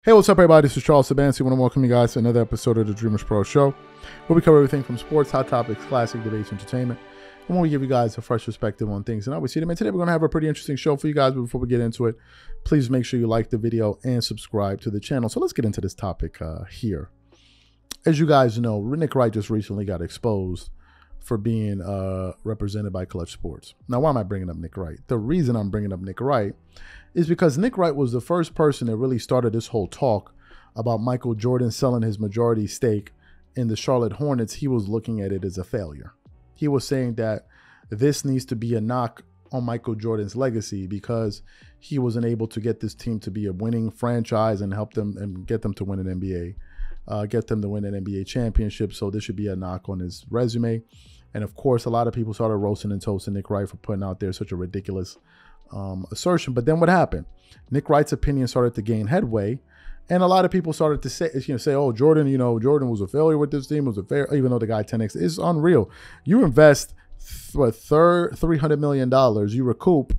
Hey, what's up, everybody? This is Charles Sabansi. I want to welcome you guys to another episode of the Dreamerspro Show, where we cover everything from sports, hot topics, classic debates, entertainment, and when we give you guys a fresh perspective on things and how we see them. And today we're going to have a pretty interesting show for you guys. But before we get into it, please make sure you like the video and subscribe to the channel. So let's get into this topic here. As you guys know, Nick Wright just recently got exposed for being represented by Clutch Sports. Now, why am I bringing up Nick Wright? The reason I'm bringing up Nick Wright is because Nick Wright was the first person that really started this whole talk about Michael Jordan selling his majority stake in the Charlotte Hornets. He was looking at it as a failure. He was saying that this needs to be a knock on Michael Jordan's legacy because he wasn't able to get this team to be a winning franchise and help them and get them to win an NBA, get them to win an NBA championship. So this should be a knock on his resume. And of course, a lot of people started roasting and toasting Nick Wright for putting out there such a ridiculous assertion. But then what happened? Nick Wright's opinion started to gain headway, and a lot of people started to say, oh, Jordan, Jordan was a failure with this team, was a failure, even though the guy 10x is unreal. You invest $300 million, you recoup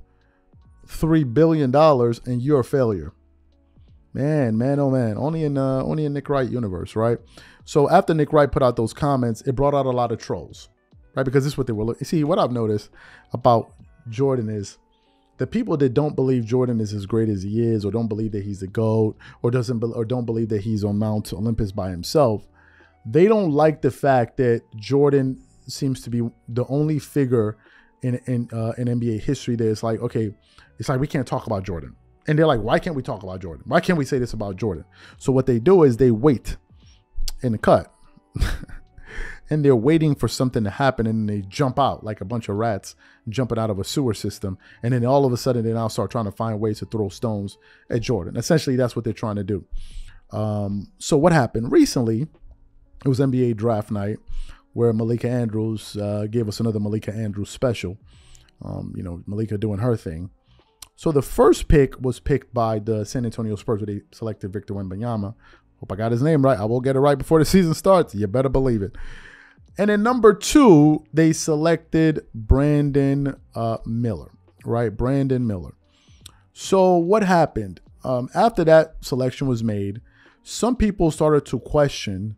$3 billion, and you're a failure. Man, oh man, only in Nick Wright universe, right? So after Nick Wright put out those comments, it brought out a lot of trolls, right? Because this is what they were looking. See, what I've noticed about Jordan is the people that don't believe Jordan is as great as he is, or don't believe that he's the GOAT, or don't believe that he's on Mount Olympus by himself, they don't like the fact that Jordan seems to be the only figure in NBA history that is like, okay, it's like we can't talk about Jordan. And they're like, why can't we talk about Jordan? Why can't we say this about Jordan? So what they do is they wait in the cut. And they're waiting for something to happen, and they jump out like a bunch of rats jumping out of a sewer system. And then all of a sudden they now start trying to find ways to throw stones at Jordan. Essentially, that's what they're trying to do. So what happened recently, it was NBA draft night where Malika Andrews gave us another Malika Andrews special. Malika doing her thing. So the first pick was picked by the San Antonio Spurs, where they selected Victor Wembanyama. Hope I got his name right. I will get it right before the season starts. You better believe it. And then number 2, they selected Brandon Miller, right? Brandon Miller. So what happened? After that selection was made, some people started to question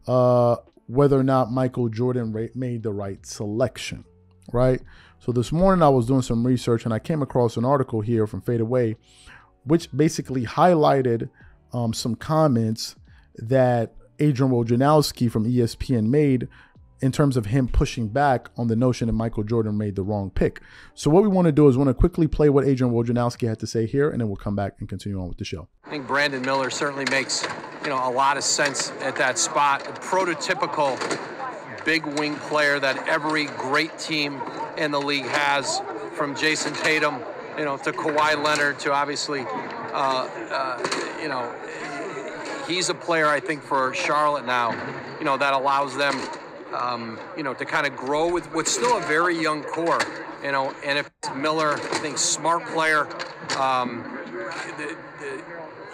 whether or not Michael Jordan made the right selection, right? So this morning I was doing some research, and I came across an article here from Fade Away, which basically highlighted some comments that Adrian Wojnarowski from ESPN made in terms of him pushing back on the notion that Michael Jordan made the wrong pick. So what we want to do is want to quickly play what Adrian Wojnarowski had to say here, and then we'll come back and continue on with the show. I think Brandon Miller certainly makes, a lot of sense at that spot. A prototypical big wing player that every great team in the league has, from Jason Tatum, to Kawhi Leonard, to obviously, he's a player, I think, for Charlotte now, that allows them, to kind of grow with what's still a very young core, and if Miller, I think, smart player.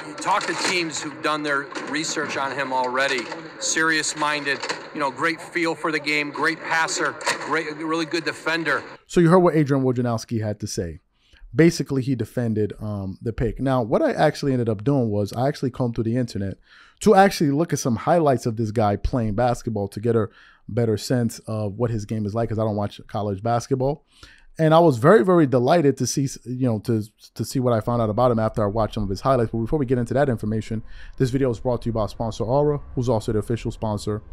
You talk to teams who've done their research on him already, serious-minded, great feel for the game, great passer, really good defender. So you heard what Adrian Wojnarowski had to say. Basically, he defended the pick. Now, what I actually ended up doing was I actually combed through the internet to actually look at some highlights of this guy playing basketball to get a better sense of what his game is like, because I don't watch college basketball. And I was very, very delighted to see, to see what I found out about him after I watched some of his highlights. But before we get into that information, this video is brought to you by sponsor Aura, who's also the official sponsor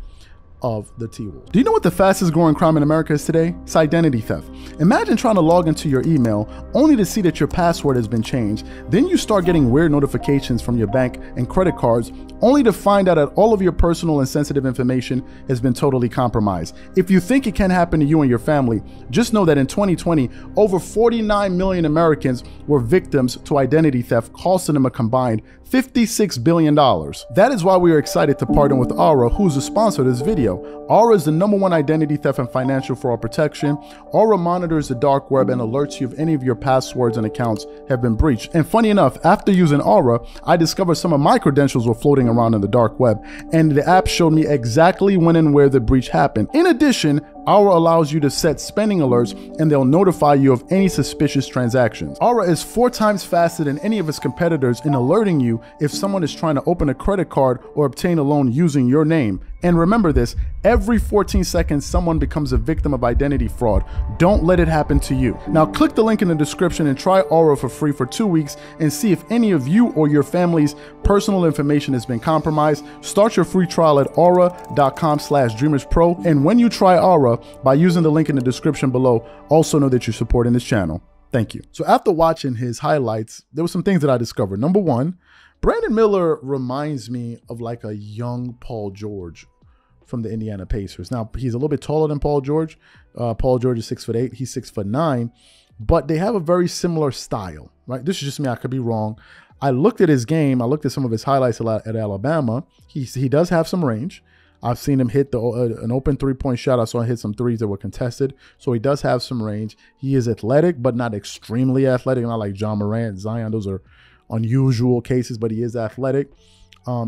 of the T-Wolves. Do you know what the fastest growing crime in America is today? It's identity theft. Imagine trying to log into your email only to see that your password has been changed. Then you start getting weird notifications from your bank and credit cards, only to find out that all of your personal and sensitive information has been totally compromised. If you think it can happen to you and your family, just know that in 2020, over 49 million Americans were victims to identity theft, costing them a combined $56 billion. That is why we are excited to partner with Aura, who's the sponsor of this video. video. Aura is the #1 identity theft and financial fraud protection. Aura monitors the dark web and alerts you if any of your passwords and accounts have been breached. And funny enough, after using Aura, I discovered some of my credentials were floating around in the dark web, and the app showed me exactly when and where the breach happened. In addition, Aura allows you to set spending alerts, and they'll notify you of any suspicious transactions. Aura is 4 times faster than any of its competitors in alerting you if someone is trying to open a credit card or obtain a loan using your name. And remember this, every 14 seconds someone becomes a victim of identity fraud. Don't let it happen to you. Now click the link in the description and try Aura for free for 2 weeks and see if any of you or your family's personal information has been compromised. Start your free trial at aura.com/dreamerspro. And when you try Aura, by using the link in the description below, also know that you're supporting this channel. Thank you. So after watching his highlights, there were some things that I discovered. Number one, Brandon Miller reminds me of like a young Paul George from the Indiana Pacers. Now, he's a little bit taller than Paul George. Paul George is 6'8", he's 6'9", but they have a very similar style, right? This is just me, I could be wrong. I looked at his game, I looked at some of his highlights a lot at Alabama. He does have some range. I've seen him hit an open 3-point shot. I saw him hit some threes that were contested. So he does have some range. He is athletic, but not extremely athletic. Not like John Morant, Zion. Those are unusual cases, but he is athletic.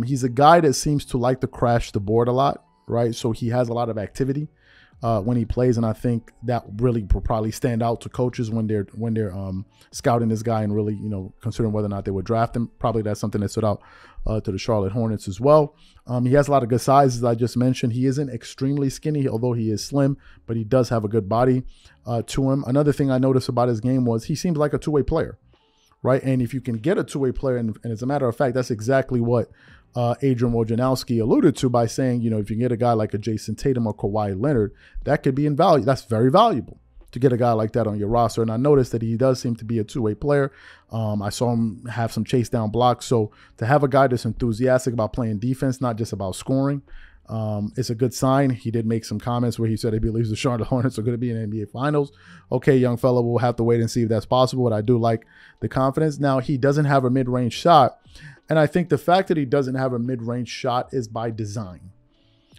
He's a guy that seems to like to crash the board a lot, right? So he has a lot of activity when he plays, and I think that really will probably stand out to coaches when they're scouting this guy and really, considering whether or not they would draft him. Probably that's something that stood out to the Charlotte Hornets as well. He has a lot of good size, as I just mentioned. He isn't extremely skinny, although he is slim, but he does have a good body to him. Another thing I noticed about his game was he seems like a two-way player, right? And if you can get a two-way player, and as a matter of fact, that's exactly what Adrian Wojnarowski alluded to by saying, if you can get a guy like a Jason Tatum or Kawhi Leonard, that could be invaluable. That's very valuable to get a guy like that on your roster. And I noticed that he does seem to be a two-way player. I saw him have some chase down blocks. So to have a guy that's enthusiastic about playing defense, not just about scoring, it's a good sign. He did make some comments where he said he believes the Charlotte Hornets are going to be in the NBA Finals. Okay, young fella, we'll have to wait and see if that's possible, but I do like the confidence. Now, he doesn't have a mid-range shot, and I think the fact that he doesn't have a mid-range shot is by design.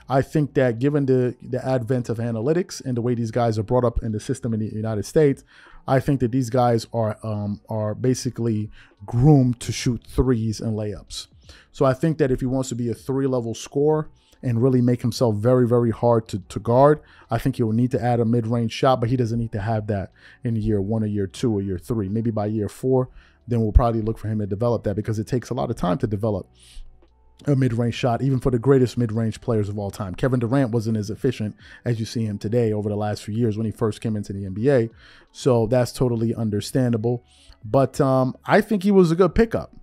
I think that given the advent of analytics and the way these guys are brought up in the system in the United States, I think that these guys are basically groomed to shoot threes and layups. So I think that if he wants to be a 3-level scorer and really make himself very, very hard to guard, I think he will need to add a mid-range shot, but he doesn't need to have that in year 1 or year 2 or year 3. Maybe by year 4, then we'll probably look for him to develop that, because it takes a lot of time to develop a mid-range shot, even for the greatest mid-range players of all time. Kevin Durant wasn't as efficient as you see him today over the last few years when he first came into the NBA. So that's totally understandable. But I think he was a good pickup.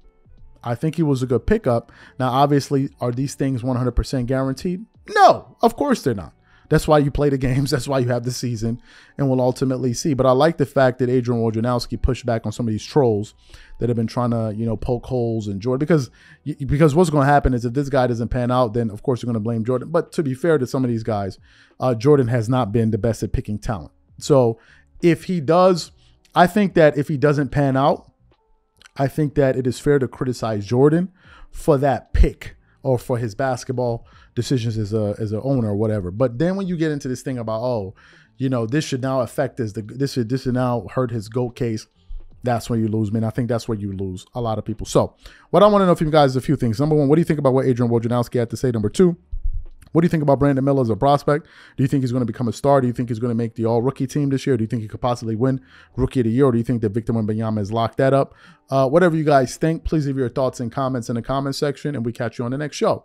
I think he was a good pickup. Now, obviously, are these things 100% guaranteed? No, of course they're not. That's why you play the games. That's why you have the season, and we'll ultimately see. But I like the fact that Adrian Wojnarowski pushed back on some of these trolls that have been trying to, poke holes in Jordan. Because what's going to happen is if this guy doesn't pan out, then of course you're going to blame Jordan. But to be fair to some of these guys, Jordan has not been the best at picking talent. So if he does, I think that if he doesn't pan out, I think that it is fair to criticize Jordan for that pick or for his basketball decisions as an owner or whatever. But then when you get into this thing about, this should now affect this should now hurt his GOAT case, that's when you lose, man. I think that's where you lose a lot of people. So what I want to know from you guys is a few things. Number one, what do you think about what Adrian Wojnarowski had to say? Number two, what do you think about Brandon Miller as a prospect? Do you think he's going to become a star? Do you think he's going to make the all-rookie team this year? Do you think he could possibly win Rookie of the Year? Or do you think that Victor Wembanyama has locked that up? Whatever you guys think, please leave your thoughts and comments in the comment section, and we catch you on the next show.